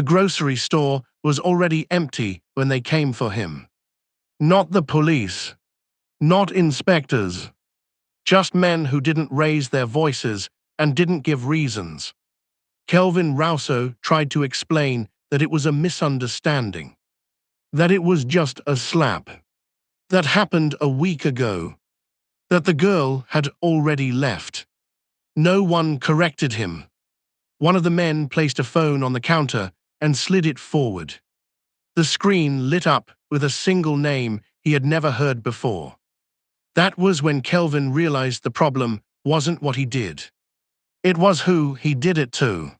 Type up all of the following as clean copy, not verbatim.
The grocery store was already empty when they came for him. Not the police. Not inspectors. Just men who didn't raise their voices and didn't give reasons. Kelvin Rousseau tried to explain that it was a misunderstanding. That it was just a slap. That happened a week ago. That the girl had already left. No one corrected him. One of the men placed a phone on the counter and slid it forward. The screen lit up with a single name he had never heard before. That was when Kelvin realized the problem wasn't what he did. It was who he did it to.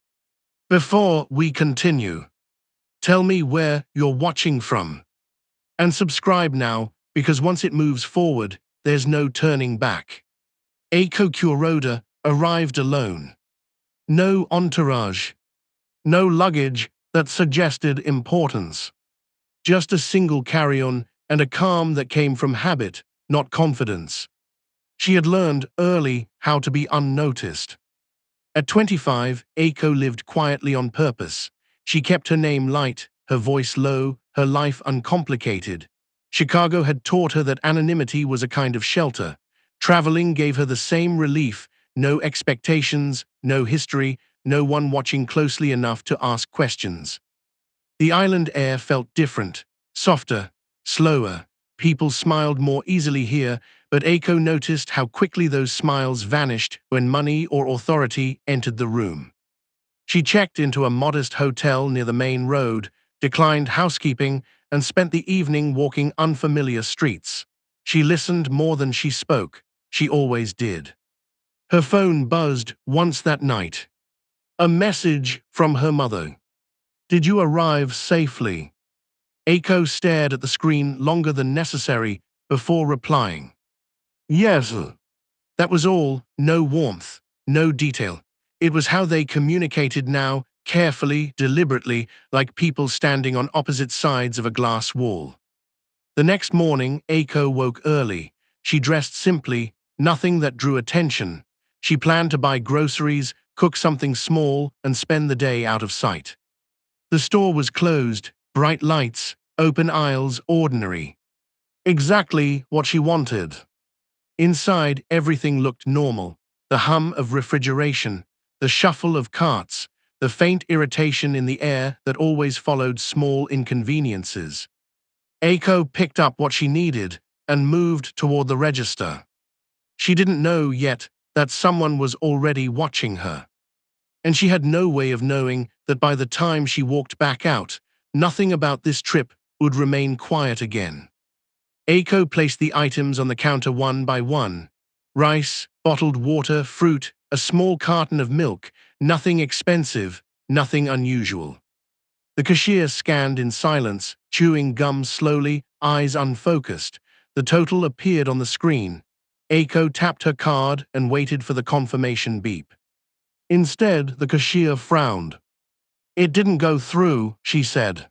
Before we continue, tell me where you're watching from. And subscribe now, because once it moves forward, there's no turning back. Eiko Kuroda arrived alone. No entourage. No luggage that suggested importance. Just a single carry-on and a calm that came from habit, not confidence. She had learned early how to be unnoticed. At 25, Eiko lived quietly on purpose. She kept her name light, her voice low, her life uncomplicated. Chicago had taught her that anonymity was a kind of shelter. Traveling gave her the same relief, no expectations, no history, no one watching closely enough to ask questions. The island air felt different, softer, slower. People smiled more easily here, but Eiko noticed how quickly those smiles vanished when money or authority entered the room. She checked into a modest hotel near the main road, declined housekeeping, and spent the evening walking unfamiliar streets. She listened more than she spoke. She always did. Her phone buzzed once that night. A message from her mother. "Did you arrive safely?" Eiko stared at the screen longer than necessary before replying. "Yes." That was all, no warmth, no detail. It was how they communicated now, carefully, deliberately, like people standing on opposite sides of a glass wall. The next morning, Eiko woke early. She dressed simply, nothing that drew attention. She planned to buy groceries, cook something small, and spend the day out of sight. The store was closed, bright lights, open aisles, ordinary. Exactly what she wanted. Inside, everything looked normal. The hum of refrigeration, the shuffle of carts, the faint irritation in the air that always followed small inconveniences. Eiko picked up what she needed and moved toward the register. She didn't know yet that someone was already watching her. And she had no way of knowing that by the time she walked back out, nothing about this trip would remain quiet again. Eiko placed the items on the counter one by one. Rice, bottled water, fruit, a small carton of milk, nothing expensive, nothing unusual. The cashier scanned in silence, chewing gum slowly, eyes unfocused. The total appeared on the screen. Eiko tapped her card and waited for the confirmation beep. Instead, the cashier frowned. "It didn't go through," she said.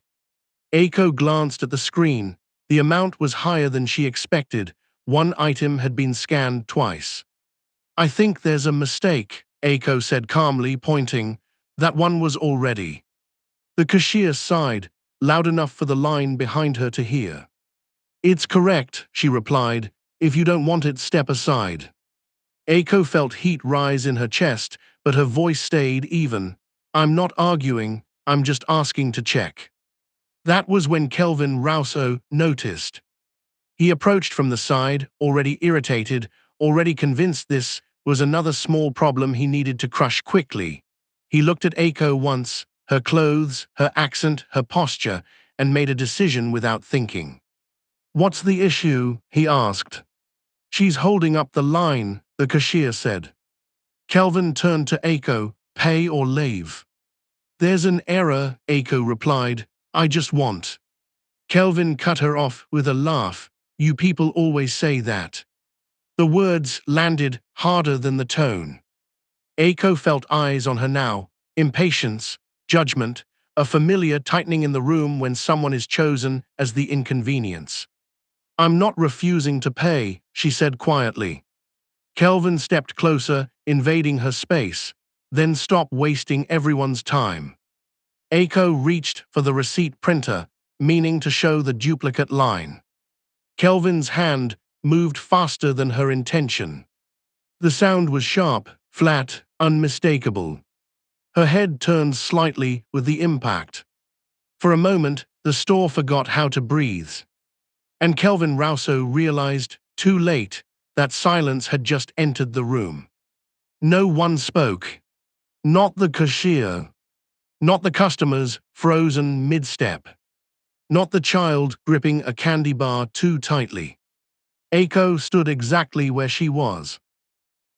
Eiko glanced at the screen. The amount was higher than she expected. One item had been scanned twice. "I think there's a mistake," Eiko said calmly, pointing. "That one was already." The cashier sighed, loud enough for the line behind her to hear. "It's correct," she replied. "If you don't want it, step aside." Eiko felt heat rise in her chest, but her voice stayed even. "I'm not arguing, I'm just asking to check." That was when Kelvin Rousseau noticed. He approached from the side, already irritated, already convinced this was another small problem he needed to crush quickly. He looked at Eiko once, her clothes, her accent, her posture, and made a decision without thinking. "What's the issue?" he asked. "She's holding up the line," the cashier said. Kelvin turned to Eiko. "Pay or leave." "There's an error," Eiko replied. "I just want." Kelvin cut her off with a laugh. "You people always say that." The words landed harder than the tone. Eiko felt eyes on her now, impatience, judgment, a familiar tightening in the room when someone is chosen as the inconvenience. "I'm not refusing to pay," she said quietly. Kelvin stepped closer, invading her space. "Then stop wasting everyone's time." Aiko reached for the receipt printer, meaning to show the duplicate line. Kelvin's hand moved faster than her intention. The sound was sharp, flat, unmistakable. Her head turned slightly with the impact. For a moment, the store forgot how to breathe. And Kelvin Rousseau realized, too late, that silence had just entered the room. No one spoke. Not the cashier. Not the customers, frozen mid-step. Not the child gripping a candy bar too tightly. Aiko stood exactly where she was.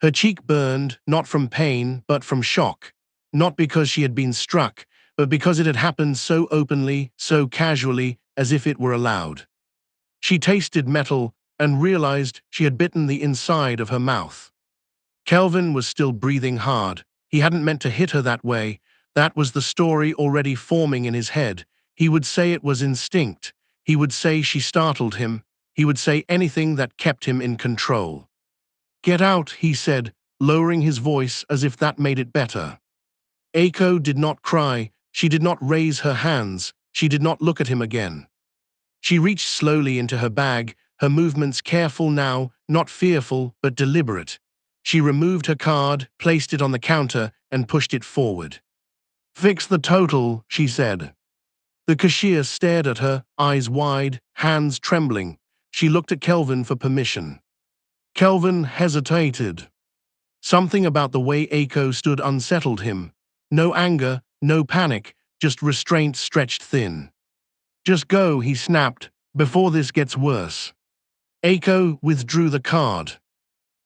Her cheek burned, not from pain, but from shock. Not because she had been struck, but because it had happened so openly, so casually, as if it were allowed. She tasted metal and realized she had bitten the inside of her mouth. Kelvin was still breathing hard. He hadn't meant to hit her that way. That was the story already forming in his head. He would say it was instinct. He would say she startled him. He would say anything that kept him in control. "Get out," he said, lowering his voice as if that made it better. Aiko did not cry. She did not raise her hands. She did not look at him again. She reached slowly into her bag, her movements careful now, not fearful, but deliberate. She removed her card, placed it on the counter, and pushed it forward. "Fix the total," she said. The cashier stared at her, eyes wide, hands trembling. She looked at Kelvin for permission. Kelvin hesitated. Something about the way Aiko stood unsettled him. No anger, no panic, just restraint stretched thin. "Just go," he snapped, "before this gets worse." Aiko withdrew the card.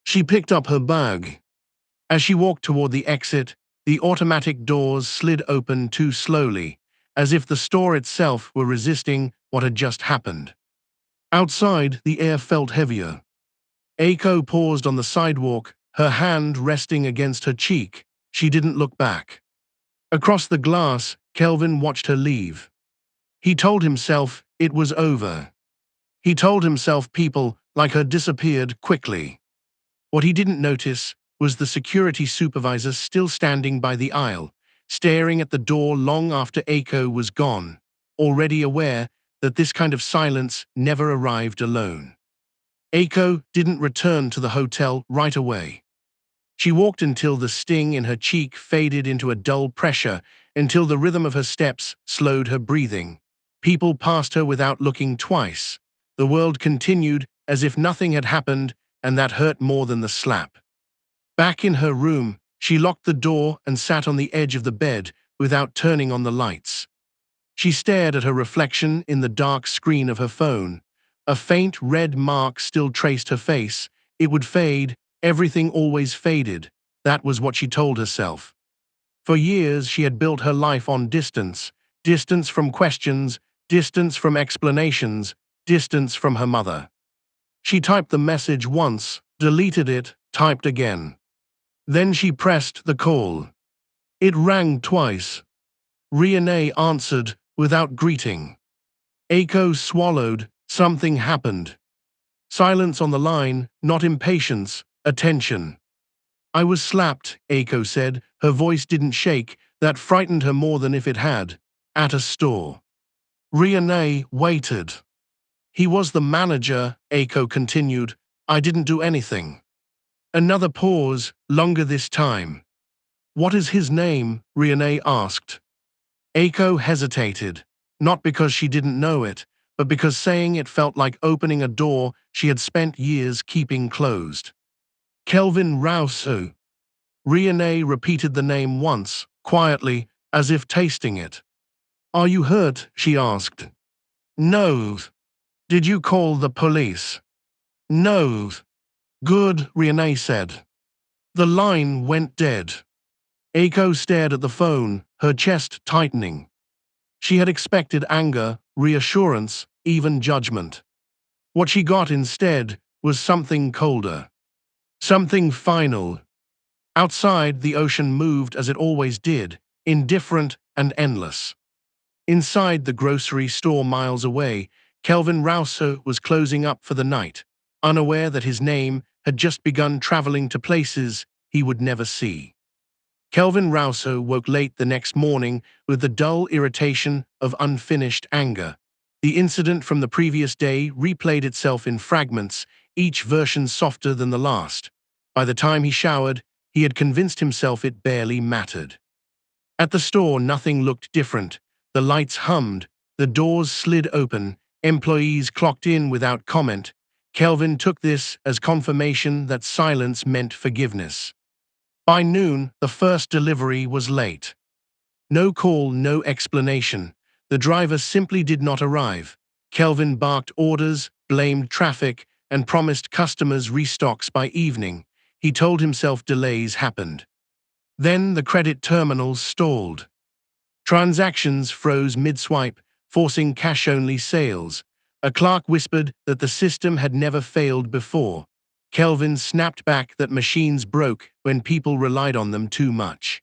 She picked up her bag. As she walked toward the exit, the automatic doors slid open too slowly, as if the store itself were resisting what had just happened. Outside, the air felt heavier. Aiko paused on the sidewalk, her hand resting against her cheek. She didn't look back. Across the glass, Kelvin watched her leave. He told himself it was over. He told himself people like her disappeared quickly. What he didn't notice was the security supervisor still standing by the aisle, staring at the door long after Aiko was gone, already aware that this kind of silence never arrived alone. Aiko didn't return to the hotel right away. She walked until the sting in her cheek faded into a dull pressure, until the rhythm of her steps slowed her breathing. People passed her without looking twice. The world continued as if nothing had happened, and that hurt more than the slap. Back in her room, she locked the door and sat on the edge of the bed without turning on the lights. She stared at her reflection in the dark screen of her phone. A faint red mark still traced her face. It would fade. Everything always faded. That was what she told herself. For years, she had built her life on distance. Distance from questions, distance from explanations, distance from her mother. She typed the message once, deleted it, typed again. Then she pressed the call. It rang twice. Riane answered without greeting. Aiko swallowed. Something happened. Silence on the line, not impatience, attention. "I was slapped," Aiko said. Her voice didn't shake. That frightened her more than if it had. "At a store." Riane waited. "He was the manager," Aiko continued. "I didn't do anything." Another pause, longer this time. "What is his name?" Riane asked. Aiko hesitated, not because she didn't know it, but because saying it felt like opening a door she had spent years keeping closed. "Kelvin Rousseau." Riane repeated the name once, quietly, as if tasting it. "Are you hurt?" she asked. "No." "Did you call the police?" "No." "Good," Riane said. The line went dead. Aiko stared at the phone, her chest tightening. She had expected anger, reassurance, even judgment. What she got instead was something colder. Something final. Outside, the ocean moved as it always did, indifferent and endless. Inside the grocery store miles away, Kelvin Rousseau was closing up for the night, unaware that his name had just begun traveling to places he would never see. Kelvin Rousseau woke late the next morning with the dull irritation of unfinished anger. The incident from the previous day replayed itself in fragments, each version softer than the last. By the time he showered, he had convinced himself it barely mattered. At the store, nothing looked different. The lights hummed, the doors slid open, employees clocked in without comment. Kelvin took this as confirmation that silence meant forgiveness. By noon, the first delivery was late. No call, no explanation. The driver simply did not arrive. Kelvin barked orders, blamed traffic, and promised customers restocks by evening. He told himself delays happened. Then the credit terminals stalled. Transactions froze mid-swipe, forcing cash-only sales. A clerk whispered that the system had never failed before. Kelvin snapped back that machines broke when people relied on them too much.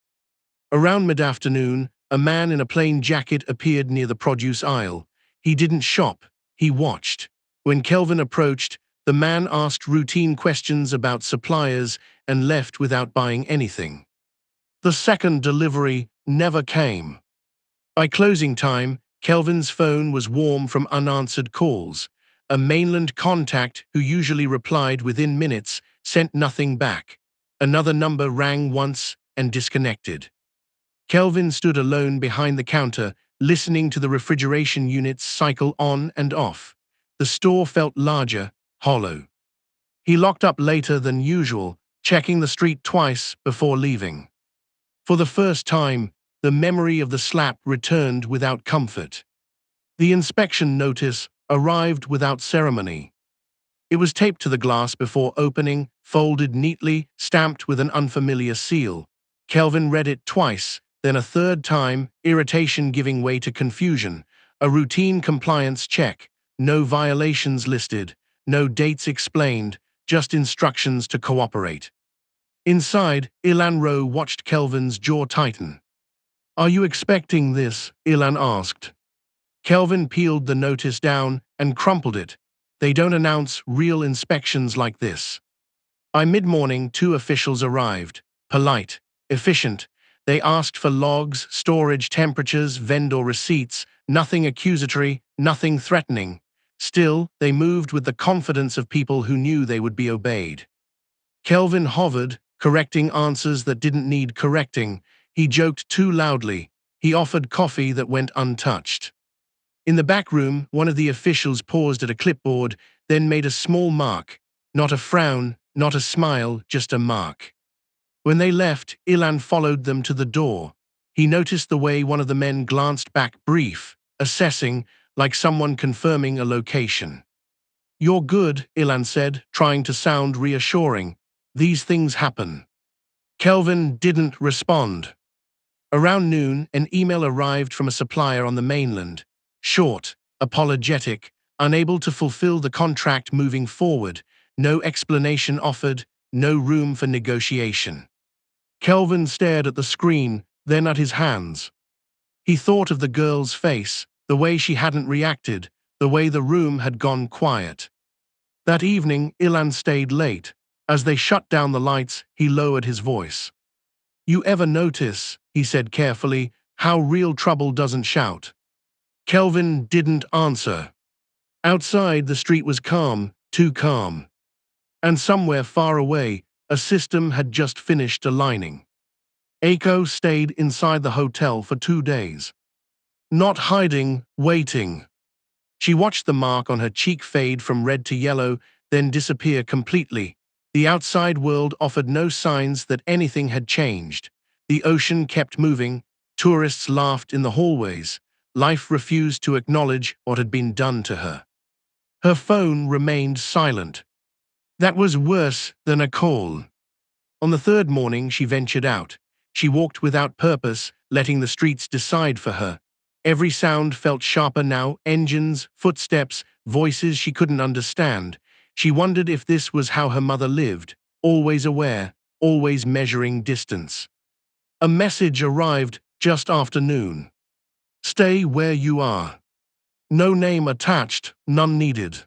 Around mid-afternoon, a man in a plain jacket appeared near the produce aisle. He didn't shop, he watched. When Kelvin approached, the man asked routine questions about suppliers and left without buying anything. The second delivery never came. By closing time, Kelvin's phone was warm from unanswered calls. A mainland contact who usually replied within minutes sent nothing back. Another number rang once and disconnected. Kelvin stood alone behind the counter, listening to the refrigeration units cycle on and off. The store felt larger, hollow. He locked up later than usual, checking the street twice before leaving. For the first time, the memory of the slap returned without comfort. The inspection notice arrived without ceremony. It was taped to the glass before opening, folded neatly, stamped with an unfamiliar seal. Kelvin read it twice, then a third time, irritation giving way to confusion. A routine compliance check, no violations listed, no dates explained, just instructions to cooperate. Inside, Ilan Rowe watched Kelvin's jaw tighten. "Are you expecting this?" Ilan asked. Kelvin peeled the notice down and crumpled it. "They don't announce real inspections like this." By mid-morning, two officials arrived. Polite, efficient. They asked for logs, storage temperatures, vendor receipts, nothing accusatory, nothing threatening. Still, they moved with the confidence of people who knew they would be obeyed. Kelvin hovered, correcting answers that didn't need correcting. He joked too loudly. He offered coffee that went untouched. In the back room, one of the officials paused at a clipboard, then made a small mark. Not a frown, not a smile, just a mark. When they left, Ilan followed them to the door. He noticed the way one of the men glanced back, brief, assessing, like someone confirming a location. "You're good," Ilan said, trying to sound reassuring. "These things happen." Kelvin didn't respond. Around noon, an email arrived from a supplier on the mainland. Short, apologetic, unable to fulfill the contract moving forward, no explanation offered, no room for negotiation. Kelvin stared at the screen, then at his hands. He thought of the girl's face, the way she hadn't reacted, the way the room had gone quiet. That evening, Ilan stayed late. As they shut down the lights, he lowered his voice. "You ever notice," he said carefully, "how real trouble doesn't shout?" Kelvin didn't answer. Outside, the street was calm, too calm. And somewhere far away, a system had just finished aligning. Aiko stayed inside the hotel for 2 days. Not hiding, waiting. She watched the mark on her cheek fade from red to yellow, then disappear completely. The outside world offered no signs that anything had changed. The ocean kept moving, tourists laughed in the hallways. Life refused to acknowledge what had been done to her. Her phone remained silent. That was worse than a call. On the third morning, she ventured out. She walked without purpose, letting the streets decide for her. Every sound felt sharper now, engines, footsteps, voices she couldn't understand. She wondered if this was how her mother lived, always aware, always measuring distance. A message arrived just after noon. "Stay where you are." No name attached, none needed.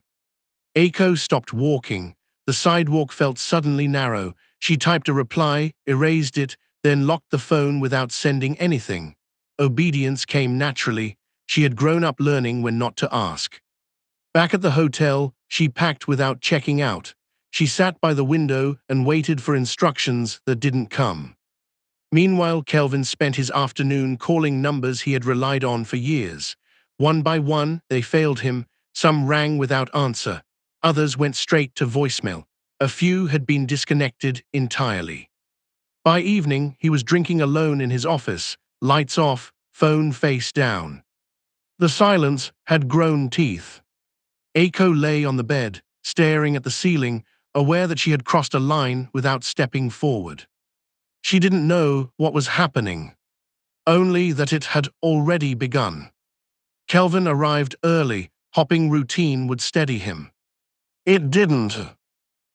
Aiko stopped walking. The sidewalk felt suddenly narrow. She typed a reply, erased it, then locked the phone without sending anything. Obedience came naturally. She had grown up learning when not to ask. Back at the hotel, she packed without checking out. She sat by the window and waited for instructions that didn't come. Meanwhile, Kelvin spent his afternoon calling numbers he had relied on for years. One by one, they failed him. Some rang without answer. Others went straight to voicemail. A few had been disconnected entirely. By evening, he was drinking alone in his office, lights off, phone face down. The silence had grown teeth. Aiko lay on the bed, staring at the ceiling, aware that she had crossed a line without stepping forward. She didn't know what was happening, only that it had already begun. Kelvin arrived early, hoping routine would steady him. It didn't.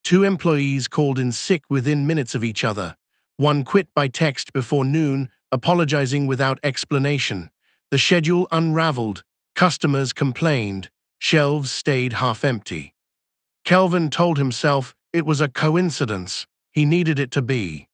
Two employees called in sick within minutes of each other. One quit by text before noon, apologizing without explanation. The schedule unraveled, customers complained, shelves stayed half empty. Kelvin told himself it was a coincidence. He needed it to be.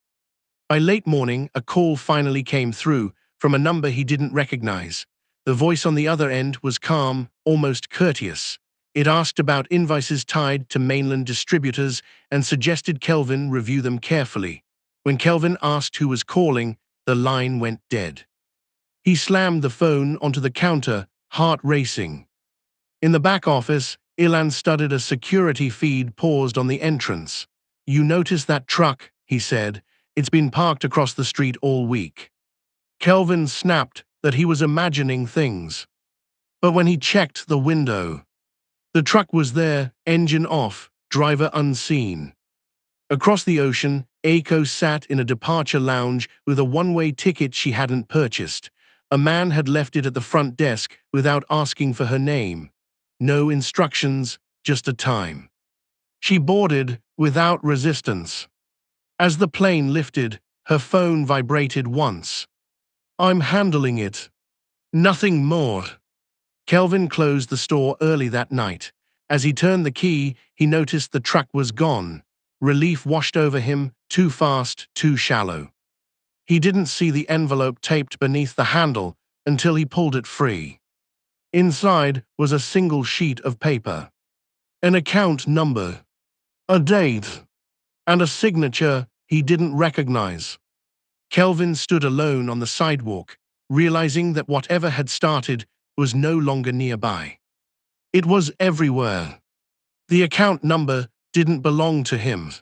By late morning, a call finally came through, from a number he didn't recognize. The voice on the other end was calm, almost courteous. It asked about invoices tied to mainland distributors and suggested Kelvin review them carefully. When Kelvin asked who was calling, the line went dead. He slammed the phone onto the counter, heart racing. In the back office, Ilan studied a security feed paused on the entrance. "You notice that truck," he said. "It's been parked across the street all week." Kelvin snapped that he was imagining things. But when he checked the window, the truck was there, engine off, driver unseen. Across the ocean, Aiko sat in a departure lounge with a one-way ticket she hadn't purchased. A man had left it at the front desk without asking for her name. No instructions, just a time. She boarded without resistance. As the plane lifted, her phone vibrated once. "I'm handling it. Nothing more." Kelvin closed the store early that night. As he turned the key, he noticed the truck was gone. Relief washed over him, too fast, too shallow. He didn't see the envelope taped beneath the handle until he pulled it free. Inside was a single sheet of paper. An account number, a date, and a signature he didn't recognize. Kelvin stood alone on the sidewalk, realizing that whatever had started was no longer nearby. It was everywhere. The account number didn't belong to him.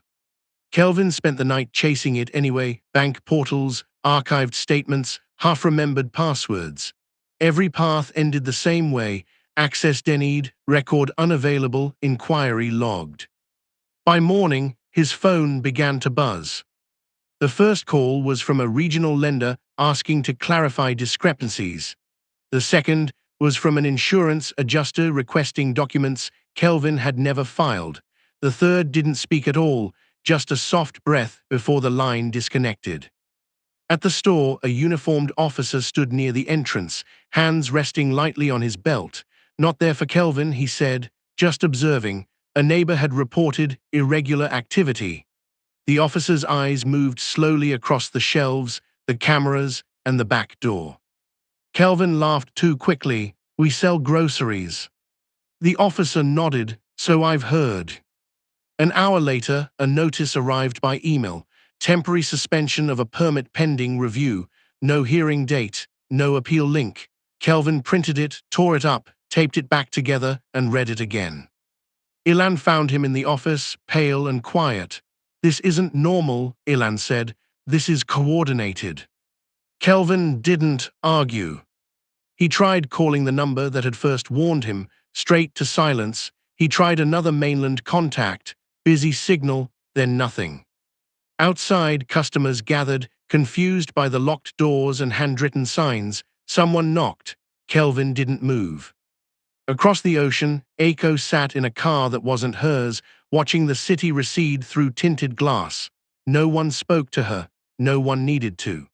Kelvin spent the night chasing it anyway, bank portals, archived statements, half-remembered passwords. Every path ended the same way: access denied, record unavailable, inquiry logged. By morning, his phone began to buzz. The first call was from a regional lender asking to clarify discrepancies. The second was from an insurance adjuster requesting documents Kelvin had never filed. The third didn't speak at all, just a soft breath before the line disconnected. At the store, a uniformed officer stood near the entrance, hands resting lightly on his belt. "Not there for Kelvin," he said, "just observing. A neighbor had reported irregular activity." The officer's eyes moved slowly across the shelves, the cameras, and the back door. Kelvin laughed too quickly. "We sell groceries." The officer nodded. "So I've heard." An hour later, a notice arrived by email. Temporary suspension of a permit pending review. No hearing date, no appeal link. Kelvin printed it, tore it up, taped it back together, and read it again. Ilan found him in the office, pale and quiet. "This isn't normal," Ilan said. "This is coordinated." Kelvin didn't argue. He tried calling the number that had first warned him, straight to silence. He tried another mainland contact, busy signal, then nothing. Outside, customers gathered, confused by the locked doors and handwritten signs. Someone knocked. Kelvin didn't move. Across the ocean, Aiko sat in a car that wasn't hers, watching the city recede through tinted glass. No one spoke to her. No one needed to.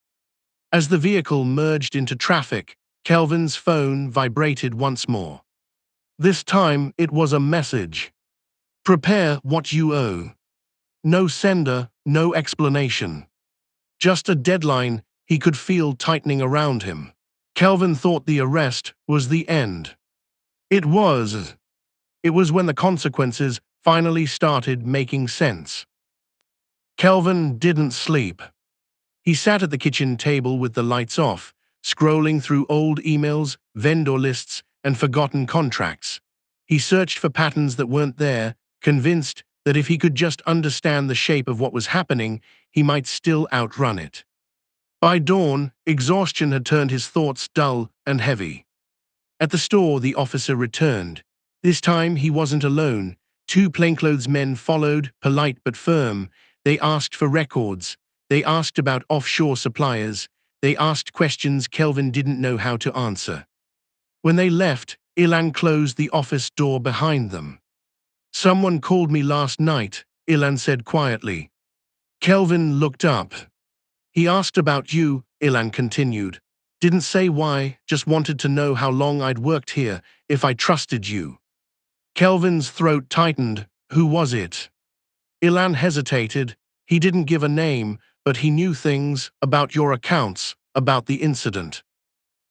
As the vehicle merged into traffic, Kelvin's phone vibrated once more. This time, it was a message. "Prepare what you owe." No sender, no explanation. Just a deadline he could feel tightening around him. Kelvin thought the arrest was the end. It was. It was when the consequences finally started making sense. Kelvin didn't sleep. He sat at the kitchen table with the lights off, scrolling through old emails, vendor lists, and forgotten contracts. He searched for patterns that weren't there, convinced that if he could just understand the shape of what was happening, he might still outrun it. By dawn, exhaustion had turned his thoughts dull and heavy. At the store, the officer returned. This time, he wasn't alone. Two plainclothes men followed, polite but firm. They asked for records. They asked about offshore suppliers. They asked questions Kelvin didn't know how to answer. When they left, Ilan closed the office door behind them. "Someone called me last night," Ilan said quietly. Kelvin looked up. "He asked about you," Ilan continued. "Didn't say why, just wanted to know how long I'd worked here, if I trusted you." Kelvin's throat tightened. "Who was it?" Ilan hesitated. He didn't give a name, but he knew things about your accounts, about the incident.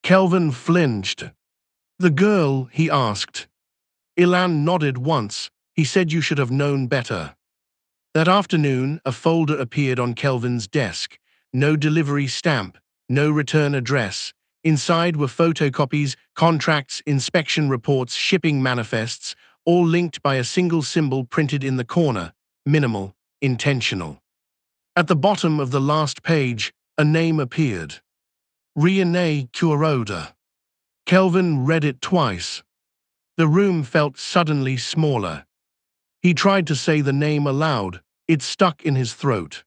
Kelvin flinched. "The girl?" he asked. Ilan nodded once. "He said you should have known better." That afternoon, a folder appeared on Kelvin's desk. No delivery stamp, no return address. Inside were photocopies, contracts, inspection reports, shipping manifests, all linked by a single symbol printed in the corner: minimal, intentional. At the bottom of the last page, a name appeared: Riane Kuroda. Kelvin read it twice. The room felt suddenly smaller. He tried to say the name aloud. It stuck in his throat.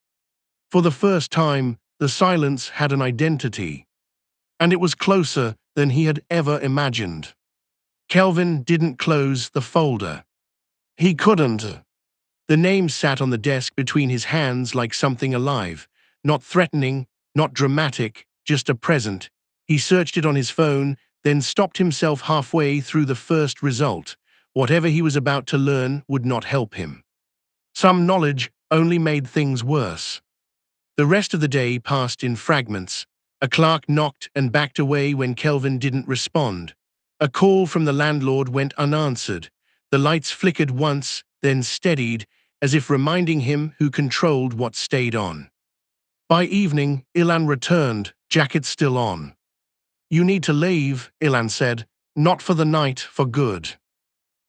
For the first time, the silence had an identity. And it was closer than he had ever imagined. Kelvin didn't close the folder. He couldn't. The name sat on the desk between his hands like something alive, not threatening, not dramatic, just a present. He searched it on his phone, then stopped himself halfway through the first result. Whatever he was about to learn would not help him. Some knowledge only made things worse. The rest of the day passed in fragments. A clerk knocked and backed away when Kelvin didn't respond. A call from the landlord went unanswered. The lights flickered once, then steadied, as if reminding him who controlled what stayed on. By evening, Ilan returned, jacket still on. "You need to leave," Ilan said. "Not for the night, for good."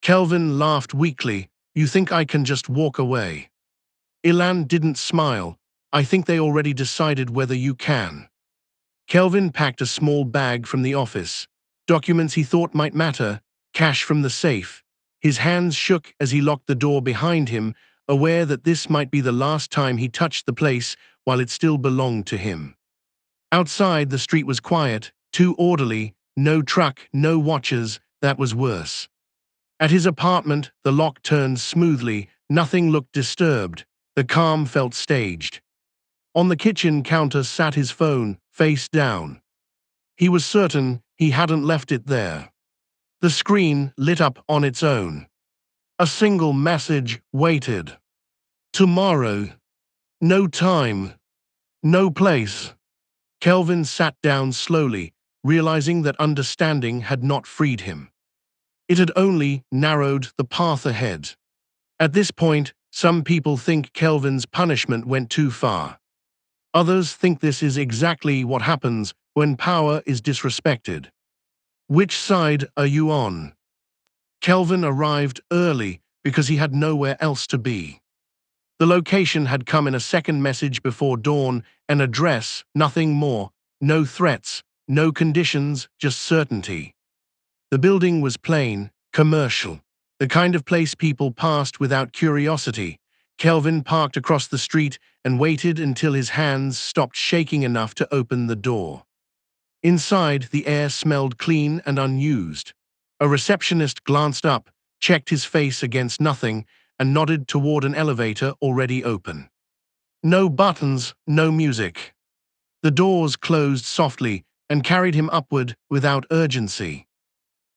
Kelvin laughed weakly. "You think I can just walk away?" Ilan didn't smile. "I think they already decided whether you can." Kelvin packed a small bag from the office. Documents he thought might matter, cash from the safe. His hands shook as he locked the door behind him, aware that this might be the last time he touched the place while it still belonged to him. Outside, the street was quiet, too orderly, no truck, no watchers. That was worse. At his apartment, the lock turned smoothly. Nothing looked disturbed. The calm felt staged. On the kitchen counter sat his phone, face down. He was certain he hadn't left it there. The screen lit up on its own. A single message waited. "Tomorrow. No time. No place." Kelvin sat down slowly, realizing that understanding had not freed him. It had only narrowed the path ahead. At this point, some people think Kelvin's punishment went too far. Others think this is exactly what happens when power is disrespected. Which side are you on? Kelvin arrived early because he had nowhere else to be. The location had come in a second message before dawn, an address, nothing more, no threats, no conditions, just certainty. The building was plain, commercial, the kind of place people passed without curiosity. Kelvin parked across the street and waited until his hands stopped shaking enough to open the door. Inside, the air smelled clean and unused. A receptionist glanced up, checked his face against nothing, and nodded toward an elevator already open. No buttons, no music. The doors closed softly and carried him upward without urgency.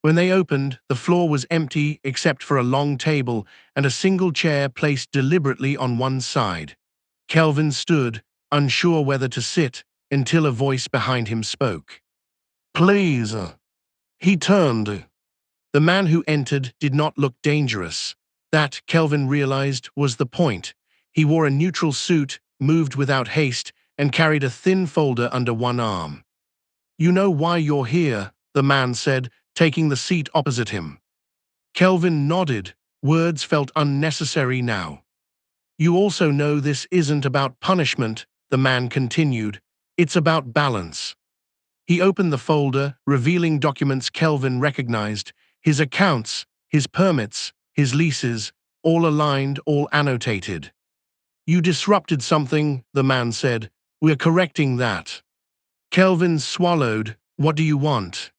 When they opened, the floor was empty except for a long table and a single chair placed deliberately on one side. Kelvin stood, unsure whether to sit, until a voice behind him spoke. "Please." He turned. The man who entered did not look dangerous. That, Kelvin realized, was the point. He wore a neutral suit, moved without haste, and carried a thin folder under one arm. "You know why you're here," the man said, taking the seat opposite him. Kelvin nodded. Words felt unnecessary now. "You also know this isn't about punishment," the man continued. "It's about balance." He opened the folder, revealing documents Kelvin recognized: his accounts, his permits, his leases, all aligned, all annotated. "You disrupted something," the man said. "We're correcting that." Kelvin swallowed. "What do you want?"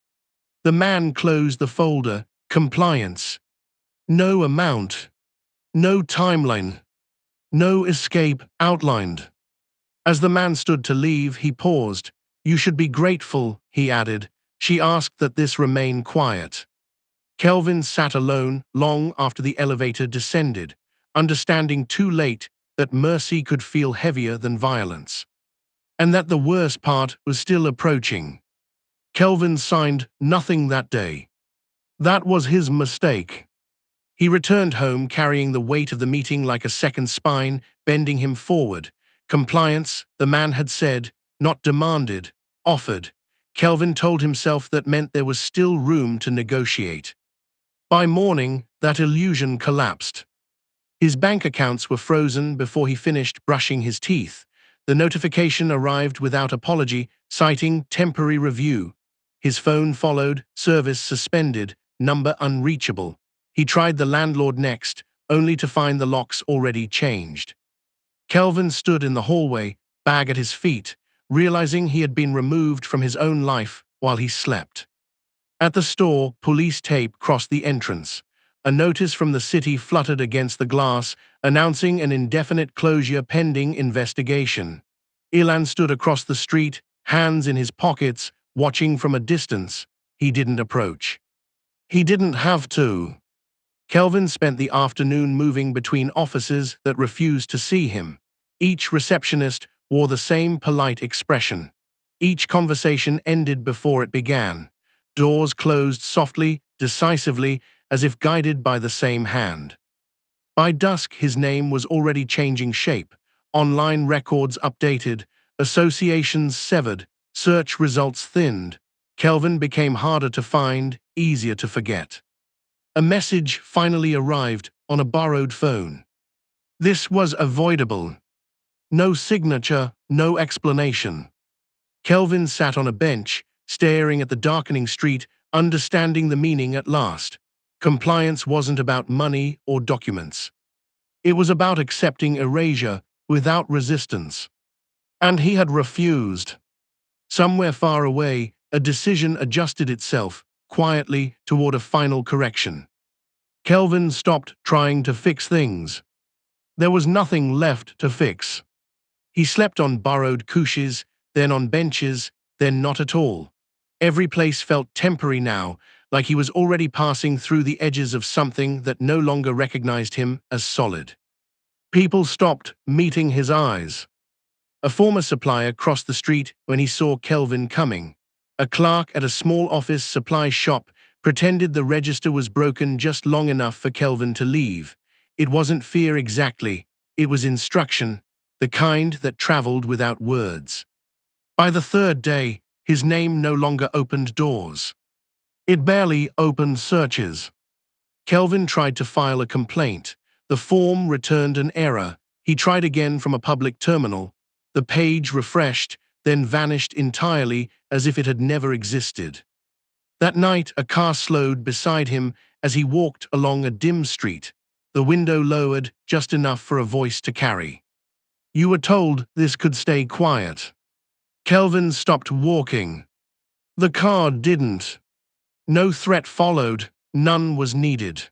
The man closed the folder. "Compliance. No amount. No timeline. No escape outlined." As the man stood to leave, he paused. "You should be grateful," he added. "She asked that this remain quiet." Kelvin sat alone long after the elevator descended, understanding too late that mercy could feel heavier than violence, and that the worst part was still approaching. Kelvin signed nothing that day. That was his mistake. He returned home carrying the weight of the meeting like a second spine, bending him forward. Compliance, the man had said, not demanded, offered. Kelvin told himself that meant there was still room to negotiate. By morning, that illusion collapsed. His bank accounts were frozen before he finished brushing his teeth. The notification arrived without apology, citing temporary review. His phone followed, service suspended, number unreachable. He tried the landlord next, only to find the locks already changed. Kelvin stood in the hallway, bag at his feet, realizing he had been removed from his own life while he slept. At the store, police tape crossed the entrance. A notice from the city fluttered against the glass, announcing an indefinite closure pending investigation. Ilan stood across the street, hands in his pockets, watching from a distance. He didn't approach. He didn't have to. Kelvin spent the afternoon moving between offices that refused to see him. Each receptionist wore the same polite expression. Each conversation ended before it began. Doors closed softly, decisively, as if guided by the same hand. By dusk, his name was already changing shape. Online records updated, associations severed, search results thinned. Kelvin became harder to find, easier to forget. A message finally arrived on a borrowed phone. This was avoidable. No signature, no explanation. Kelvin sat on a bench, staring at the darkening street, understanding the meaning at last. Compliance wasn't about money or documents. It was about accepting erasure without resistance. And he had refused. Somewhere far away, a decision adjusted itself, quietly, toward a final correction. Kelvin stopped trying to fix things. There was nothing left to fix. He slept on borrowed couches, then on benches, then not at all. Every place felt temporary now, like he was already passing through the edges of something that no longer recognized him as solid. People stopped meeting his eyes. A former supplier crossed the street when he saw Kelvin coming. A clerk at a small office supply shop pretended the register was broken just long enough for Kelvin to leave. It wasn't fear exactly, it was instruction, the kind that traveled without words. By the third day, his name no longer opened doors. It barely opened searches. Kelvin tried to file a complaint. The form returned an error. He tried again from a public terminal. The page refreshed, then vanished entirely as if it had never existed. That night, a car slowed beside him as he walked along a dim street, the window lowered just enough for a voice to carry. "You were told this could stay quiet." Kelvin stopped walking. The car didn't. No threat followed, none was needed.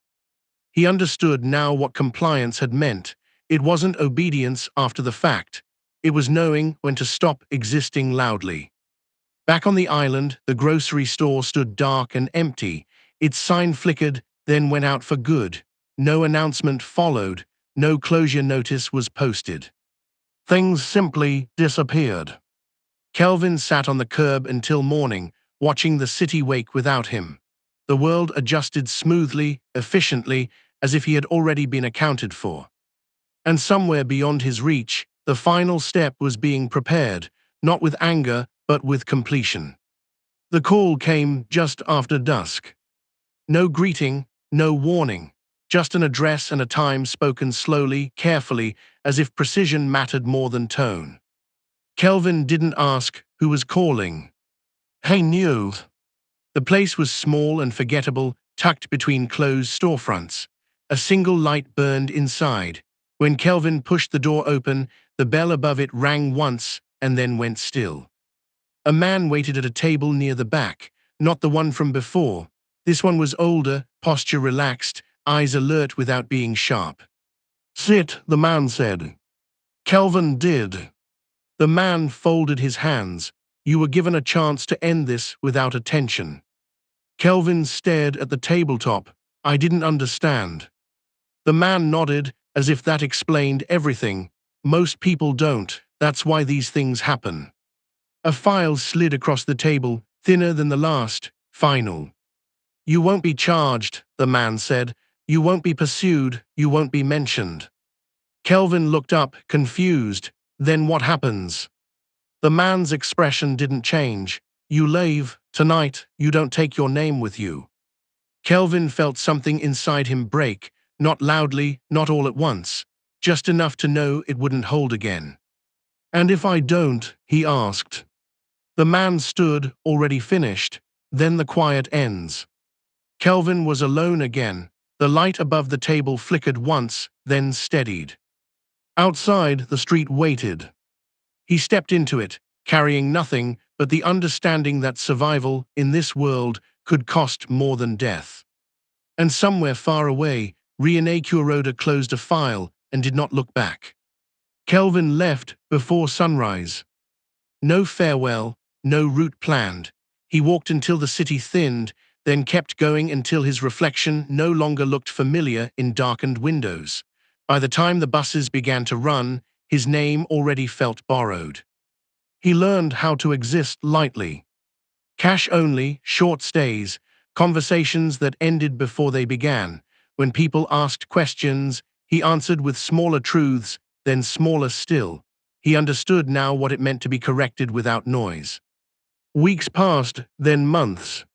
He understood now what compliance had meant. It wasn't obedience after the fact. It was knowing when to stop existing loudly. Back on the island, the grocery store stood dark and empty. Its sign flickered, then went out for good. No announcement followed. No closure notice was posted. Things simply disappeared. Kelvin sat on the curb until morning, watching the city wake without him. The world adjusted smoothly, efficiently, as if he had already been accounted for. And somewhere beyond his reach, the final step was being prepared, not with anger, but with completion. The call came just after dusk. No greeting, no warning, just an address and a time spoken slowly, carefully, as if precision mattered more than tone. Kelvin didn't ask who was calling. He knew. The place was small and forgettable, tucked between closed storefronts. A single light burned inside. When Kelvin pushed the door open, the bell above it rang once and then went still. A man waited at a table near the back, not the one from before. This one was older, posture relaxed, eyes alert without being sharp. Sit, the man said. Kelvin did. The man folded his hands. You were given a chance to end this without attention. Kelvin stared at the tabletop. I didn't understand. The man nodded, as if that explained everything. Most people don't. That's why these things happen. A file slid across the table, thinner than the last. Final. You won't be charged, the man said. You won't be pursued. You won't be mentioned. Kelvin looked up, confused. Then what happens? The man's expression didn't change. You leave. Tonight, you don't take your name with you. Kelvin felt something inside him break, not loudly, not all at once, just enough to know it wouldn't hold again. And if I don't? He asked. The man stood, already finished. Then the quiet ends. Kelvin was alone again. The light above the table flickered once, then steadied. Outside, the street waited. He stepped into it, carrying nothing but the understanding that survival, in this world, could cost more than death. And somewhere far away, Riane Kuroda closed a file and did not look back. Kelvin left before sunrise. No farewell, no route planned. He walked until the city thinned, then kept going until his reflection no longer looked familiar in darkened windows. By the time the buses began to run, his name already felt borrowed. He learned how to exist lightly. Cash only, short stays, conversations that ended before they began. When people asked questions, he answered with smaller truths, then smaller still. He understood now what it meant to be corrected without noise. Weeks passed, then months.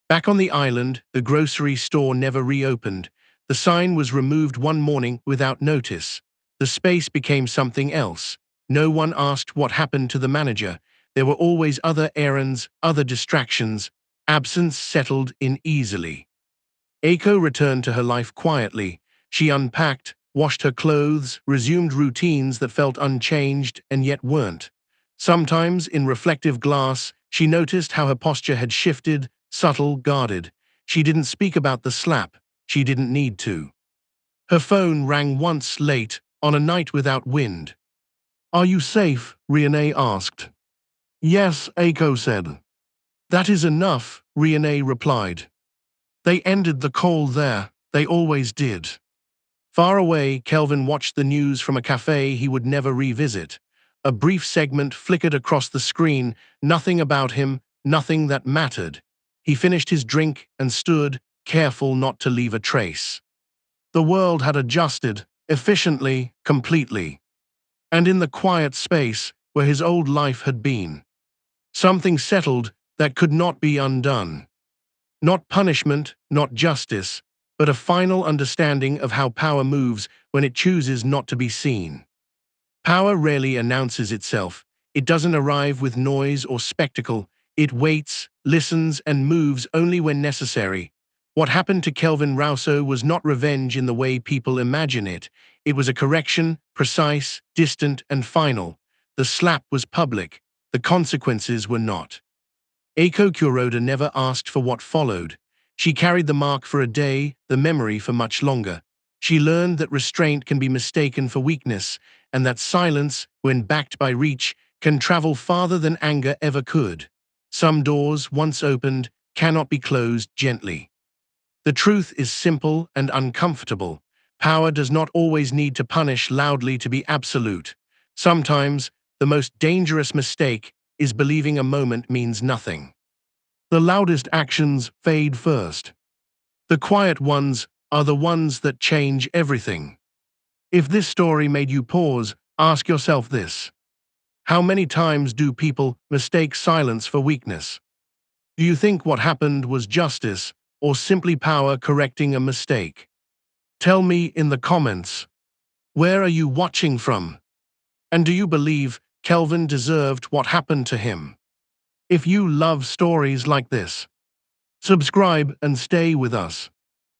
Back on the island, the grocery store never reopened. The sign was removed one morning without notice. The space became something else. No one asked what happened to the manager. There were always other errands, other distractions. Absence settled in easily. Aiko returned to her life quietly. She unpacked, washed her clothes, resumed routines that felt unchanged and yet weren't. Sometimes, in reflective glass, she noticed how her posture had shifted, subtle, guarded. She didn't speak about the slap. She didn't need to. Her phone rang once late, on a night without wind. Are you safe? Riane asked. Yes, Aiko said. That is enough, Riane replied. They ended the call there. They always did. Far away, Kelvin watched the news from a cafe he would never revisit. A brief segment flickered across the screen, nothing about him, nothing that mattered. He finished his drink and stood, careful not to leave a trace. The world had adjusted, efficiently, completely. And in the quiet space where his old life had been, something settled that could not be undone. Not punishment, not justice, but a final understanding of how power moves when it chooses not to be seen. Power rarely announces itself. It doesn't arrive with noise or spectacle. It waits, listens, and moves only when necessary. What happened to Kelvin Rousseau was not revenge in the way people imagine it. It was a correction, precise, distant, and final. The slap was public. The consequences were not. Aiko Kuroda never asked for what followed. She carried the mark for a day, the memory for much longer. She learned that restraint can be mistaken for weakness, and that silence, when backed by reach, can travel farther than anger ever could. Some doors, once opened, cannot be closed gently. The truth is simple and uncomfortable. Power does not always need to punish loudly to be absolute. Sometimes, the most dangerous mistake is believing a moment means nothing. The loudest actions fade first. The quiet ones are the ones that change everything. If this story made you pause, ask yourself this. How many times do people mistake silence for weakness? Do you think what happened was justice or simply power correcting a mistake? Tell me in the comments. Where are you watching from? And do you believe Kelvin deserved what happened to him? If you love stories like this, subscribe and stay with us.